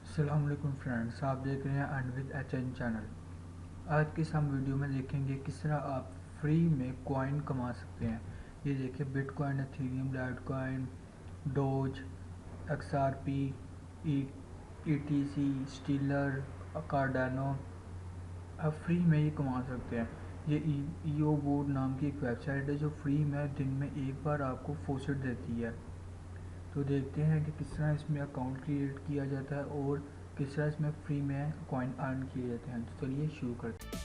अस्सलाम वालेकुम फ्रेंड्स, आप देख रहे हैं अर्न विद एचएन चैनल। आज की इस हम वीडियो में देखेंगे किस तरह आप फ्री में कॉइन कमा सकते हैं। ये देखिए, bitcoin, Ethereum, Litecoin, dose, XRP, etc, stealer, Cardano, आप फ्री में ये कमा सकते हैं। ये ईओ बोर्ड नाम की एक वेबसाइट है जो फ्री में दिन में एक बार आपको फॉसेट देती है। तो देखते हैं कि किस तरह इसमें अकाउंट क्रिएट किया जाता है और किस तरह इसमें फ्री में कॉइन अर्न किए जाते हैं। तो चलिए शुरू करते हैं।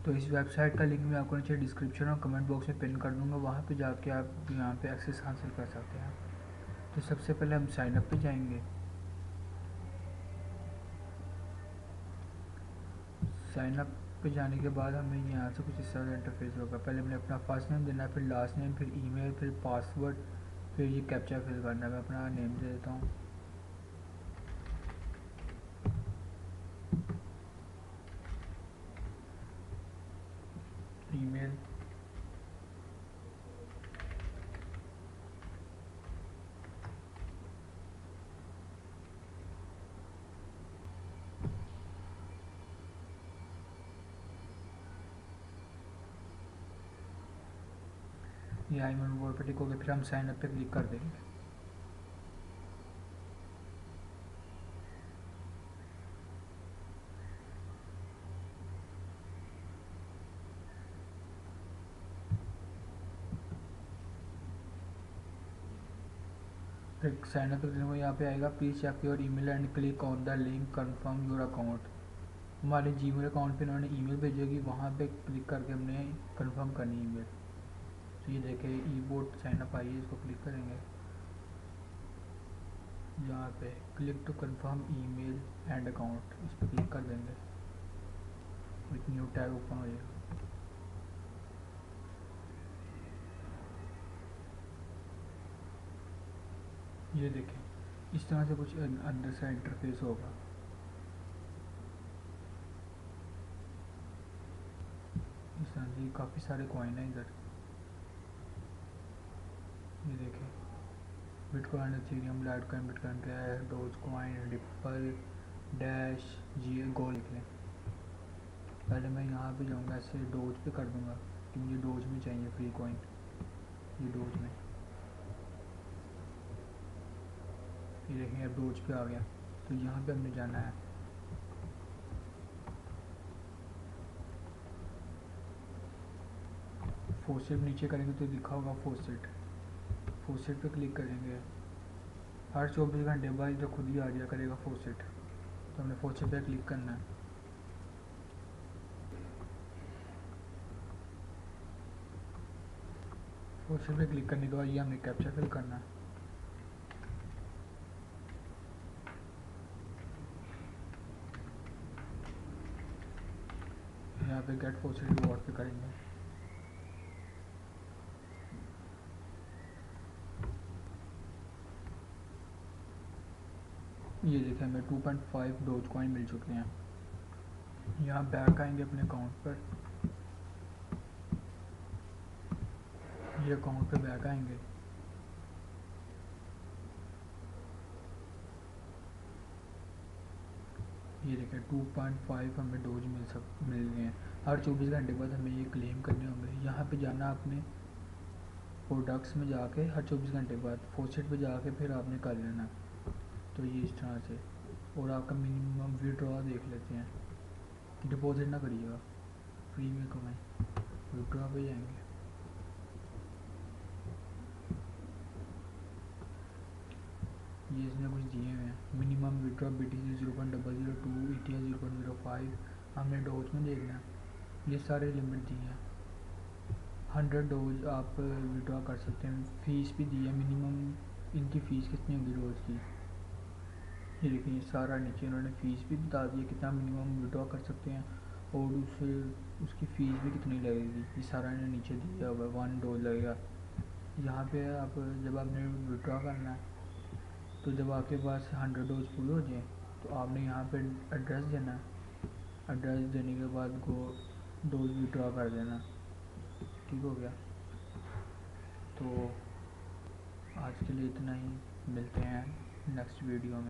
तो इस वेबसाइट का लिंक मैं आपको नीचे डिस्क्रिप्शन और कमेंट बॉक्स में पिन कर दूंगा, वहाँ पे जाके आप यहाँ पे एक्सेस हासिल कर सकते हैं। तो सबसे पहले हम साइन अप पे जाएंगे। साइन अप पे जाने के बाद हमें यहाँ से कुछ इस तरह का इंटरफेस होगा। पहले हमने अपना फर्स्ट नेम देना है, फिर लास्ट नेम, फिर ईमेल, फिर पासवर्ड, फिर ये कैप्चा फिल करना है। मैं अपना नेम दे देता हूँ, ईमेल, ये आई मन वर्ड पर टिक हो गया। फिर हम साइन अप पे क्लिक कर देंगे। फिर साइन अप करने को यहाँ पे आएगा, please check your email and click on the link confirm your account. हमारे जीमेल अकाउंट पे इन्होंने ईमेल भेजेगी, वहाँ पे क्लिक करके हमने कंफर्म करनी ईमेल। तो ये देखे ई बोर्ड साइन अप आई है, इसको क्लिक करेंगे। यहाँ पे click to confirm email and account, इस पर क्लिक कर देंगे। एक न्यू टैब ओपन हो जाएगा। ये देखें, इस तरह से कुछ अंदर से इंटरफेस होगा। इस तरह से काफ़ी सारे कॉइन है इधर। ये देखें, बिटकॉइन, एथेरियम, लाइटकॉइन, बिटकॉइन क्या है, डोज कॉइन, रिपल, डैश, जी गोल्ड लिख लें। पहले मैं यहाँ पे जाऊँगा, ऐसे डोज पे कर दूँगा कि मुझे डोज में चाहिए फ्री कॉइन। ये डोज में, ये देखें अब डोज पे आ गया। तो यहाँ पे हमने जाना है, फोसेट नीचे करेंगे तो दिखा होगा फोसेट। फोसेट पे क्लिक करेंगे, हर 24 घंटे बाद जो खुद ही आ जाया करेगा फोसेट। तो हमने फोसेट पे क्लिक करना है। फोसेट पे क्लिक करने के बाद ये हमने कैप्चा फिल करना है। यहाँ पे गेट फोसेट रिवॉर्ड पे करेंगे। ये देखें, हमें 2.5 डोज कॉइन मिल चुके हैं। यहाँ बैक आएंगे अपने अकाउंट पर, ये अकाउंट पे बैक आएंगे। ये देखें 2.5 हमें डोज मिल गए हैं। हर 24 घंटे बाद हमें ये क्लेम करने होंगे। यहाँ पे जाना अपने प्रोडक्ट्स में जाके हर 24 घंटे बाद फोसेट पे जाके फिर आपने कर लेना। तो ये इस तरह से। और आपका मिनिमम विड्रॉ देख लेते हैं, डिपॉजिट ना करिएगा, फ्री में कमाएं। विड्रॉ पे जाएंगे, ये इसने कुछ दिए हुए हैं। मिनिमम विड्रॉ BTC 0.002, ETH 0.05, हमने डोज में देखना है। ये सारे लिमिट दिए हैं। 100 डोज आप विड्रॉ कर सकते हैं। फ़ीस भी दी है, मिनिमम इनकी फ़ीस कितनी होगी रोज़ की। ये देखिए, ये सारा नीचे उन्होंने फ़ीस भी बता दी है, कितना मिनिमम विड्रॉ कर सकते हैं और उसकी फ़ीस भी कितनी लगेगी। ये सारा इन्होंने नीचे दिया हुआ है। 1 डोज लगेगा। यहाँ पे आप जब आपने विड्रॉ करना है, तो जब आपके पास 100 डोज पूरे हो जाए तो आपने यहाँ पे एड्रेस देना है। एड्रेस देने के बाद गो डोज विड्रॉ कर देना। ठीक हो गया। तो आज के लिए इतना ही, मिलते हैं नेक्स्ट वीडियो में।